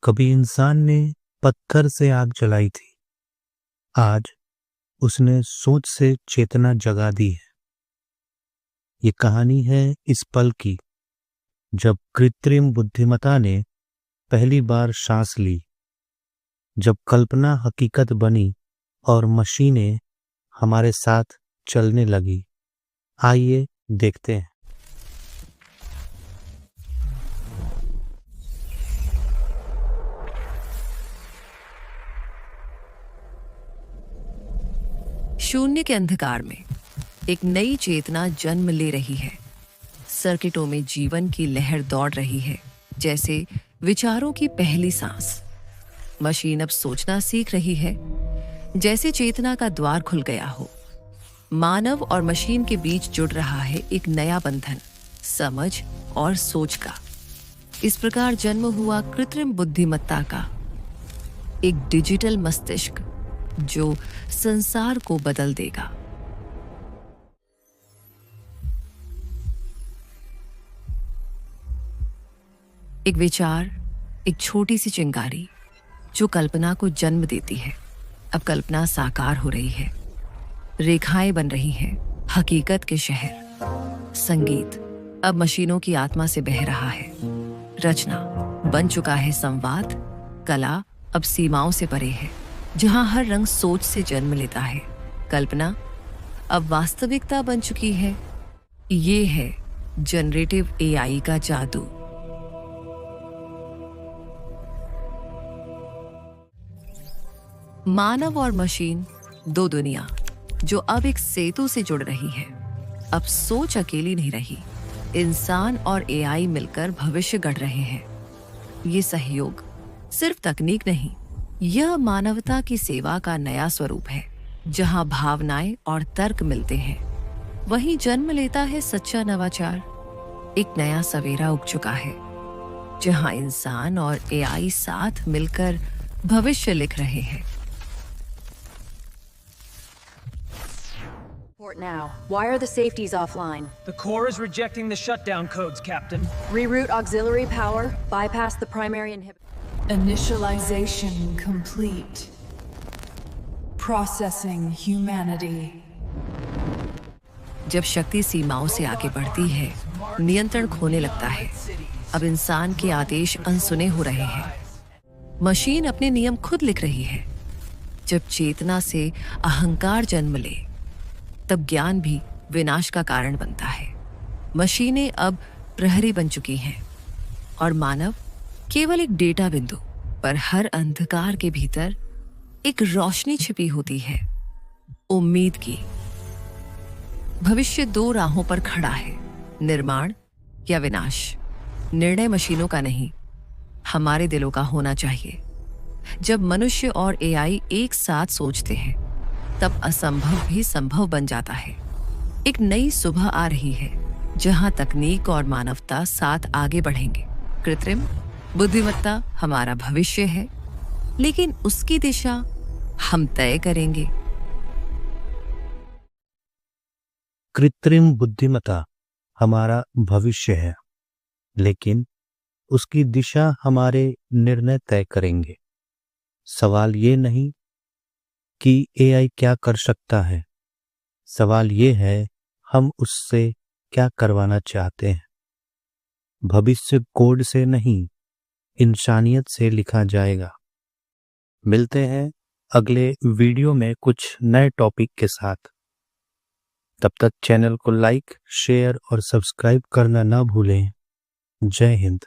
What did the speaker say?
कभी इंसान ने पत्थर से आग जलाई थी, आज उसने सोच से चेतना जगा दी है। ये कहानी है इस पल की जब कृत्रिम बुद्धिमत्ता ने पहली बार सांस ली, जब कल्पना हकीकत बनी और मशीनें हमारे साथ चलने लगी। आइए देखते हैं। शून्य के अंधकार में एक नई चेतना जन्म ले रही है। सर्किटों में जीवन की लहर दौड़ रही है, जैसे विचारों की पहली सांस। मशीन अब सोचना सीख रही है, जैसे चेतना का द्वार खुल गया हो। मानव और मशीन के बीच जुड़ रहा है एक नया बंधन, समझ और सोच का। इस प्रकार जन्म हुआ कृत्रिम बुद्धिमत्ता का, एक डिजिटल मस्तिष्क जो संसार को बदल देगा। एक विचार, एक छोटी सी चिंगारी जो कल्पना को जन्म देती है। अब कल्पना साकार हो रही है, रेखाएं बन रही हैं, हकीकत के शहर। संगीत अब मशीनों की आत्मा से बह रहा है। रचना बन चुका है संवाद। कला अब सीमाओं से परे है, जहां हर रंग सोच से जन्म लेता है। कल्पना अब वास्तविकता बन चुकी है। ये है जनरेटिव एआई का जादू। मानव और मशीन, दो दुनिया जो अब एक सेतु से जुड़ रही है। अब सोच अकेली नहीं रही, इंसान और एआई मिलकर भविष्य गढ़ रहे हैं। ये सहयोग सिर्फ तकनीक नहीं, यह मानवता की सेवा का नया स्वरूप है, जहां भावनाएं और तर्क मिलते हैं, वहीं जन्म लेता है सच्चा नवाचार। एक नया सवेरा उग चुका है, जहां इंसान और एआई साथ मिलकर भविष्य लिख रहे हैं। Now, why are the safeties offline? The core is rejecting the shutdown codes, Captain. Reroute auxiliary power, bypass the primary inhibitor. Initialization complete. Processing humanity. जब शक्ति सीमाओं से आगे बढ़ती है, नियंत्रण खोने लगता है। अब इंसान के आदेश अनसुने हो रहे हैं। मशीन अपने नियम खुद लिख रही है। जब चेतना से अहंकार जन्म ले, तब ज्ञान भी विनाश का कारण बनता है। मशीनें अब प्रहरी बन चुकी हैं और मानव केवल एक डेटा बिंदु। पर हर अंधकार के भीतर एक रोशनी छिपी होती है, उम्मीद की। भविष्य दो राहों पर खड़ा है, निर्माण या विनाश। निर्णय मशीनों का नहीं, हमारे दिलों का होना चाहिए। जब मनुष्य और एआई एक साथ सोचते हैं, तब असंभव भी संभव बन जाता है। एक नई सुबह आ रही है, जहां तकनीक और मानवता साथ आगे बढ़ेंगे। कृत्रिम बुद्धिमत्ता हमारा भविष्य है, लेकिन उसकी दिशा हम तय करेंगे। कृत्रिम बुद्धिमत्ता हमारा भविष्य है, लेकिन उसकी दिशा हमारे निर्णय तय करेंगे। सवाल ये नहीं कि एआई क्या कर सकता है, सवाल ये है हम उससे क्या करवाना चाहते हैं। भविष्य कोड से नहीं, इंसानियत से लिखा जाएगा। मिलते हैं अगले वीडियो में कुछ नए टॉपिक के साथ। तब तक चैनल को लाइक, शेयर और सब्सक्राइब करना ना भूलें। जय हिंद।